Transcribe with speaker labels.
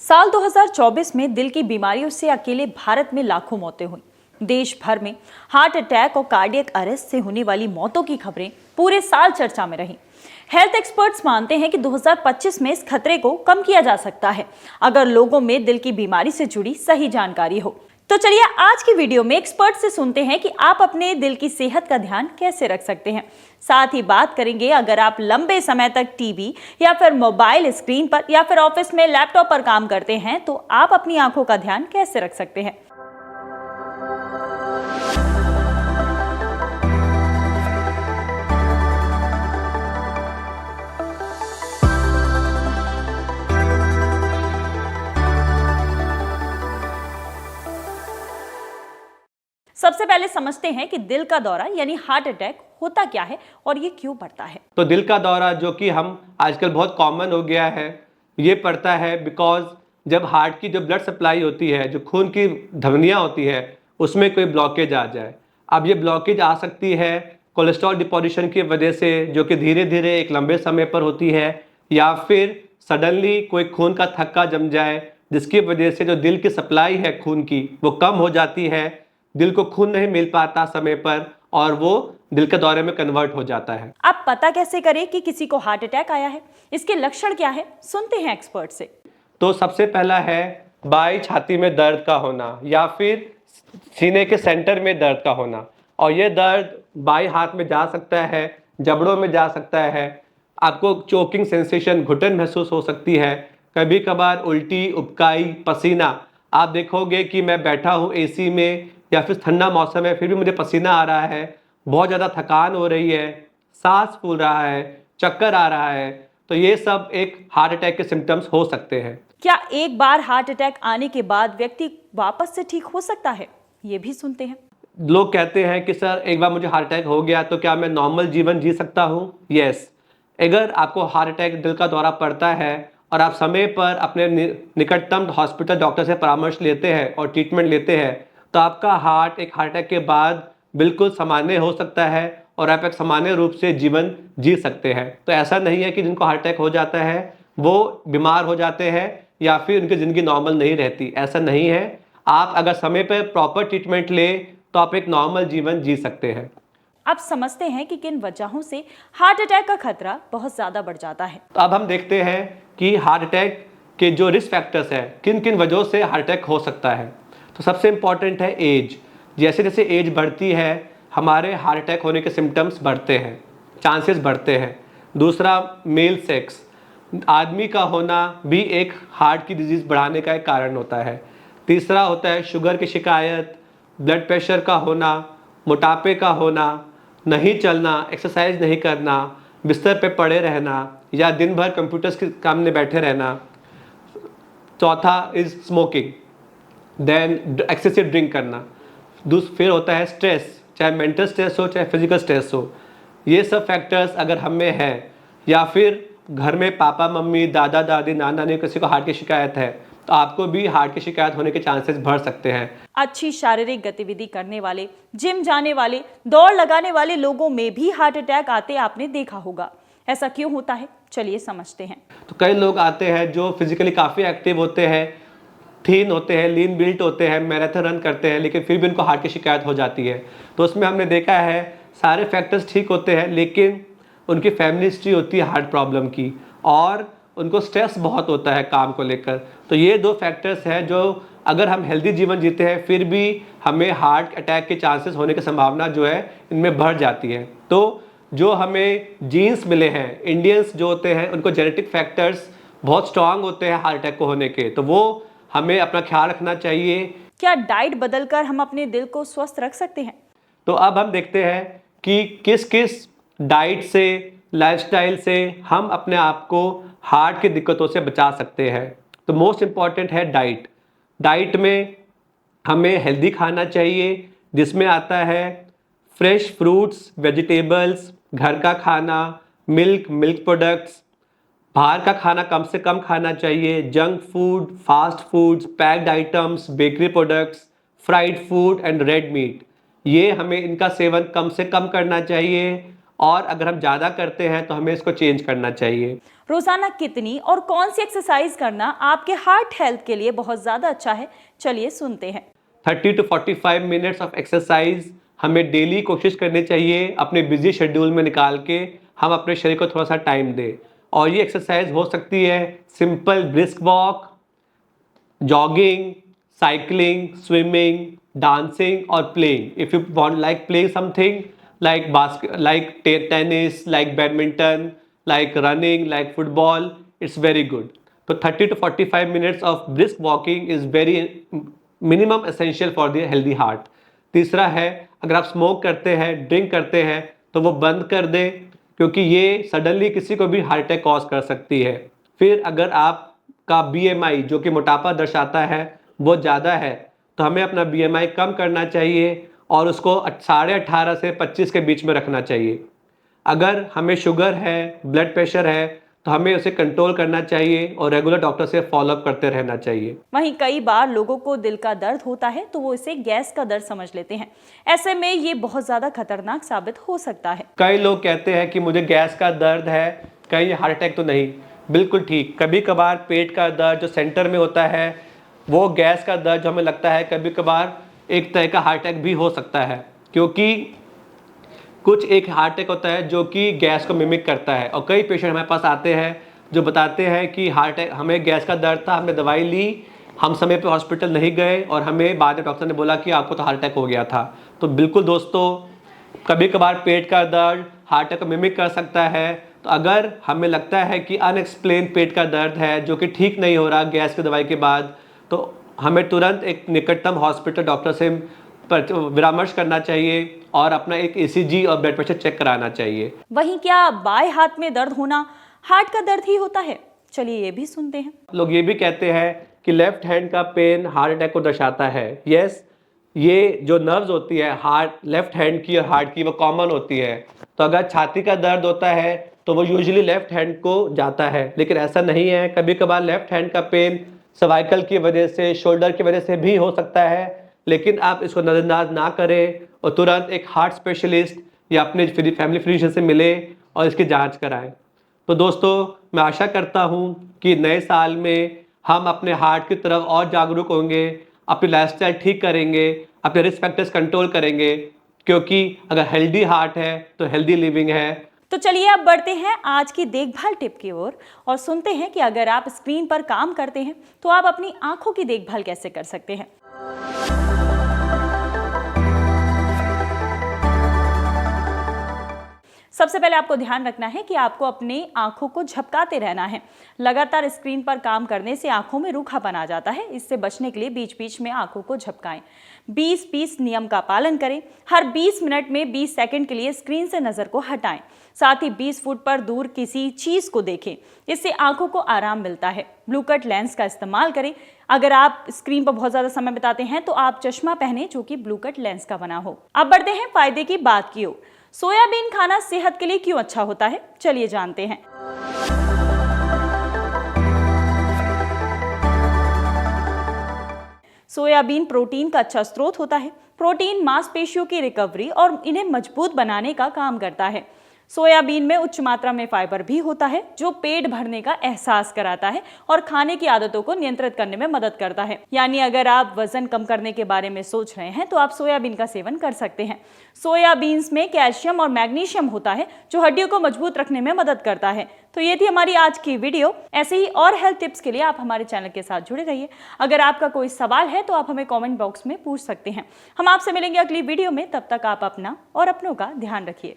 Speaker 1: साल 2024 में दिल की बीमारियों से अकेले भारत में लाखों मौतें हुई। देश भर में हार्ट अटैक और कार्डियक अरेस्ट से होने वाली मौतों की खबरें पूरे साल चर्चा में रही। हेल्थ एक्सपर्ट्स मानते हैं कि 2025 में इस खतरे को कम किया जा सकता है अगर लोगों में दिल की बीमारी से जुड़ी सही जानकारी हो। तो चलिए आज की वीडियो में एक्सपर्ट से सुनते हैं कि आप अपने दिल की सेहत का ध्यान कैसे रख सकते हैं। साथ ही बात करेंगे अगर आप लंबे समय तक टीवी या फिर मोबाइल स्क्रीन पर या फिर ऑफिस में लैपटॉप पर काम करते हैं तो आप अपनी आंखों का ध्यान कैसे रख सकते हैं। सबसे पहले समझते हैं कि दिल का दौरा यानी हार्ट अटैक होता क्या है और ये क्यों पड़ता है।
Speaker 2: तो दिल का दौरा जो कि हम आजकल बहुत कॉमन हो गया है, ये पड़ता है बिकॉज जब हार्ट की जो ब्लड सप्लाई होती है, जो खून की धमनियाँ होती है, उसमें कोई ब्लॉकेज आ जाए। अब ये ब्लॉकेज आ सकती है कोलेस्ट्रॉल डिपोजिशन की वजह से, जो कि धीरे धीरे एक लंबे समय पर होती है, या फिर सडनली कोई खून का थक्का जम जाए जिसकी वजह से जो दिल की सप्लाई है खून की वो कम हो जाती है, दिल को खून नहीं मिल पाता समय पर और वो दिल के दौरे में कन्वर्ट हो जाता है।
Speaker 1: आप पता कैसे करें कि किसी को हार्ट अटैक आया है, इसके लक्षण क्या है, सुनते हैं एक्सपर्ट से।
Speaker 2: तो सबसे पहला है बाई छाती में दर्द का होना या फिर सीने के सेंटर में दर्द का होना, और ये दर्द बाई हाथ में जा सकता है, जबड़ों में जा सकता है, आपको चोकिंग सेंसेशन, घुटन महसूस हो सकती है, कभी कभार उल्टी, उबकाई, पसीना। आप देखोगे कि मैं बैठा हूँ एसी में या फिर ठंडा मौसम है फिर भी मुझे पसीना आ रहा है, बहुत ज़्यादा थकान हो रही है, सांस फूल रहा है, चक्कर आ रहा है, तो ये सब एक हार्ट अटैक के सिम्टम्स हो सकते हैं।
Speaker 1: क्या एक बार हार्ट अटैक आने के बाद व्यक्ति वापस से ठीक हो सकता है, ये भी सुनते हैं।
Speaker 2: लोग कहते हैं कि सर एक बार मुझे हार्ट अटैक हो गया तो क्या मैं नॉर्मल जीवन जी सकता हूँ? यस, अगर आपको हार्ट अटैक, दिल का दौरा पड़ता है और आप समय पर अपने निकटतम हॉस्पिटल डॉक्टर से परामर्श लेते हैं और ट्रीटमेंट लेते हैं तो आपका हार्ट एक हार्ट अटैक के बाद बिल्कुल सामान्य हो सकता है और आप एक सामान्य रूप से जीवन जी सकते हैं। तो ऐसा नहीं है कि जिनको हार्ट अटैक हो जाता है वो बीमार हो जाते हैं या फिर उनकी ज़िंदगी नॉर्मल नहीं रहती, ऐसा नहीं है। आप अगर समय पर प्रॉपर ट्रीटमेंट लें तो आप एक नॉर्मल जीवन जी सकते हैं।
Speaker 1: आप समझते हैं कि किन वजहों से हार्ट अटैक का खतरा बहुत ज़्यादा बढ़ जाता है।
Speaker 2: तो अब हम देखते हैं कि हार्ट अटैक के जो रिस्क फैक्टर्स हैं, किन किन वजहों से हार्ट अटैक हो सकता है। तो सबसे इम्पॉर्टेंट है एज। जैसे जैसे एज बढ़ती है हमारे हार्ट अटैक होने के सिम्टम्स बढ़ते हैं, चांसेस बढ़ते हैं। दूसरा, मेल सेक्स, आदमी का होना भी एक हार्ट की डिजीज़ बढ़ाने का एक कारण होता है। तीसरा होता है शुगर की शिकायत, ब्लड प्रेशर का होना, मोटापे का होना, नहीं चलना, एक्सरसाइज नहीं करना, बिस्तर पे पड़े रहना या दिन भर कंप्यूटर्स के सामने बैठे रहना। चौथा is smoking, then excessive drink करना। फिर होता है स्ट्रेस, चाहे मेंटल स्ट्रेस हो चाहे फिजिकल स्ट्रेस हो। ये सब फैक्टर्स अगर हम में है या फिर घर में पापा मम्मी, दादा दादी, नाना नानी किसी को हार्ट की शिकायत है तो आपको भी हार्ट की शिकायत होने के चांसेस बढ़ सकते हैं।
Speaker 1: अच्छी शारीरिक गतिविधि करने वाले, जिम जाने वाले, दौड़ लगाने वाले लोगों में भी हार्ट अटैक आते आपने देखा होगा। ऐसा क्यों होता है, चलिए समझते हैं।
Speaker 2: तो कई लोग आते हैं जो फिजिकली काफ़ी एक्टिव होते हैं, थीन होते हैं, लीन बिल्ट होते हैं, मैराथन रन करते हैं, लेकिन फिर भी उनको हार्ट की शिकायत हो जाती है। तो उसमें हमने देखा है सारे फैक्टर्स ठीक होते हैं लेकिन उनकी फैमिली हिस्ट्री होती है हार्ट प्रॉब्लम की और उनको स्ट्रेस बहुत होता है काम को लेकर। तो ये दो फैक्टर्स हैं जो अगर हम हेल्दी जीवन जीते हैं फिर भी हमें हार्ट अटैक के चांसेस होने की संभावना जो है इनमें बढ़ जाती है। तो जो हमें जीन्स मिले हैं, इंडियंस जो होते हैं उनको जेनेटिक फैक्टर्स बहुत स्ट्रांग होते हैं हार्ट अटैक को होने के, तो वो हमें अपना ख्याल रखना चाहिए।
Speaker 1: क्या डाइट बदलकर हम अपने दिल को स्वस्थ रख सकते हैं?
Speaker 2: तो अब हम देखते हैं कि किस किस डाइट से, लाइफस्टाइल से हम अपने आप को हार्ट की दिक्कतों से बचा सकते हैं। तो मोस्ट इम्पॉर्टेंट है डाइट। डाइट में हमें हेल्दी खाना चाहिए जिसमें आता है फ्रेश फ्रूट्स, वेजिटेबल्स, घर का खाना, मिल्क प्रोडक्ट्स। बाहर का खाना कम से कम खाना चाहिए, junk food, fast foods, packed items, bakery products, fried food and red meat, ये हमें इनका सेवन कम से कम करना चाहिए। और अगर हम ज़्यादा करते हैं तो हमें इसको चेंज करना चाहिए।
Speaker 1: रोजाना कितनी और कौन सी एक्सरसाइज करना आपके हार्ट हेल्थ के लिए बहुत ज्यादा अच्छा है, चलिए सुनते हैं।
Speaker 2: 30 to 45 मिनट्स ऑफ एक्सरसाइज हमें डेली कोशिश करनी चाहिए, अपने बिजी शेड्यूल में निकाल के हम अपने शरीर को थोड़ा सा टाइम दें। और ये एक्सरसाइज हो सकती है simple brisk walk, jogging, cycling, swimming, dancing और playing. If you want like playing something like tennis, like badminton, like running, like football, it's very good. तो 30 to 45 minutes of brisk walking is very minimum essential for the healthy heart. तीसरा है, अगर आप smoke करते हैं, drink करते हैं तो वो बंद कर दें, क्योंकि ये सडनली किसी को भी हार्ट अटैक कॉज कर सकती है। फिर अगर आपका BMI जो कि मोटापा दर्शाता है वो ज़्यादा है तो हमें अपना BMI कम करना चाहिए और उसको 18.5 से 25 के बीच में रखना चाहिए। अगर हमें शुगर है, ब्लड प्रेशर है तो हमें उसे कंट्रोल करना चाहिए और रेगुलर डॉक्टर से फॉलोअप करते रहना चाहिए।
Speaker 1: वहीं कई बार लोगों को दिल का दर्द होता है तो वो इसे गैस का दर्द समझ लेते हैं। ऐसे में ये बहुत ज्यादा खतरनाक साबित हो सकता है।
Speaker 2: कई लोग कहते हैं कि मुझे गैस का दर्द है, कहीं हार्ट अटैक तो नहीं। बिल्कुल ठीक, कभी कभार पेट का दर्द जो सेंटर में होता है वो गैस का दर्द जो हमें लगता है कभी कभार एक तरह का हार्ट अटैक भी हो सकता है, क्योंकि कुछ एक हार्ट अटैक होता है जो कि गैस को मिमिक करता है। और कई पेशेंट हमारे पास आते हैं जो बताते हैं कि हार्ट अटैक, हमें गैस का दर्द था, हमने दवाई ली, हम समय पे हॉस्पिटल नहीं गए और हमें बाद में डॉक्टर ने बोला कि आपको तो हार्ट अटैक हो गया था। तो बिल्कुल दोस्तों, कभी कभार पेट का दर्द हार्ट अटैक को मिमिक कर सकता है। तो अगर हमें लगता है कि अनएक्सप्लेन पेट का दर्द है जो कि ठीक नहीं हो रहा गैस की दवाई के बाद, तो हमें तुरंत एक निकटतम हॉस्पिटल डॉक्टर से परामर्श करना चाहिए और अपना एक ECG और ब्लड प्रेशर चेक कराना चाहिए।
Speaker 1: वहीं क्या बाएं हाथ में दर्द होना हार्ट का दर्द ही होता है? चलिए ये भी सुनते हैं।
Speaker 2: लोग ये भी कहते हैं कि लेफ्ट हैंड का पेन हार्ट अटैक को दर्शाता है। यस, ये जो नर्व्स होती है हार्ट, लेफ्ट हैंड की और हार्ट की, वो कॉमन होती है। तो अगर छाती का दर्द होता है तो वो यूजुअली लेफ्ट हैंड को जाता है, लेकिन ऐसा नहीं है। कभी कभार लेफ्ट हैंड का पेन सर्वाइकल की वजह से, शोल्डर की वजह से भी हो सकता है, लेकिन आप इसको नज़रअंदाज ना करें और तुरंत एक हार्ट स्पेशलिस्ट या अपने फैमिली फिजिशियन से मिले और इसकी जांच कराएं। तो दोस्तों, मैं आशा करता हूं कि नए साल में हम अपने हार्ट की तरफ और जागरूक होंगे, अपनी लाइफस्टाइल ठीक करेंगे, अपने रिस्क फैक्टर्स कंट्रोल करेंगे, क्योंकि अगर हेल्दी हार्ट है तो हेल्दी लिविंग है।
Speaker 1: तो चलिए अब बढ़ते हैं आज की देखभाल टिप की ओर और सुनते हैं कि अगर आप स्क्रीन पर काम करते हैं तो आप अपनी आंखों की देखभाल कैसे कर सकते हैं। सबसे पहले आपको ध्यान रखना है कि आपको अपनी आंखों को झपकाते रहना है। लगातार स्क्रीन पर काम करने से आंखों में रूखापन आ जाता है। इससे बचने के लिए बीच बीच में आंखों को झपकाएं। 20-20 नियम का पालन करें। हर 20 मिनट में 20 सेकंड के लिए स्क्रीन से नजर को हटाएं। साथ ही 20 फुट पर दूर किसी चीज को देखें। इससे आंखों को आराम मिलता है। ब्लू कट लेंस का इस्तेमाल करें। अगर आप स्क्रीन पर बहुत ज्यादा समय बिताते हैं तो आप चश्मा पहने जो कि ब्लू कट लेंस का बना हो। अब बढ़ते हैं फायदे की बात की ओर। सोयाबीन खाना सेहत के लिए क्यों अच्छा होता है, चलिए जानते हैं। सोयाबीन प्रोटीन का अच्छा स्रोत होता है। प्रोटीन मांसपेशियों की रिकवरी और इन्हें मजबूत बनाने का काम करता है। सोयाबीन में उच्च मात्रा में फाइबर भी होता है जो पेट भरने का एहसास कराता है और खाने की आदतों को नियंत्रित करने में मदद करता है। यानी अगर आप वजन कम करने के बारे में सोच रहे हैं तो आप सोयाबीन का सेवन कर सकते हैं। सोयाबीन्स में कैल्शियम और मैग्नीशियम होता है जो हड्डियों को मजबूत रखने में मदद करता है। तो ये थी हमारी आज की वीडियो। ऐसे ही और हेल्थ टिप्स के लिए आप हमारे चैनल के साथ जुड़े रहिए। अगर आपका कोई सवाल है तो आप हमें कमेंट बॉक्स में पूछ सकते हैं। हम आपसे मिलेंगे अगली वीडियो में। तब तक आप अपना और अपनों का ध्यान रखिए।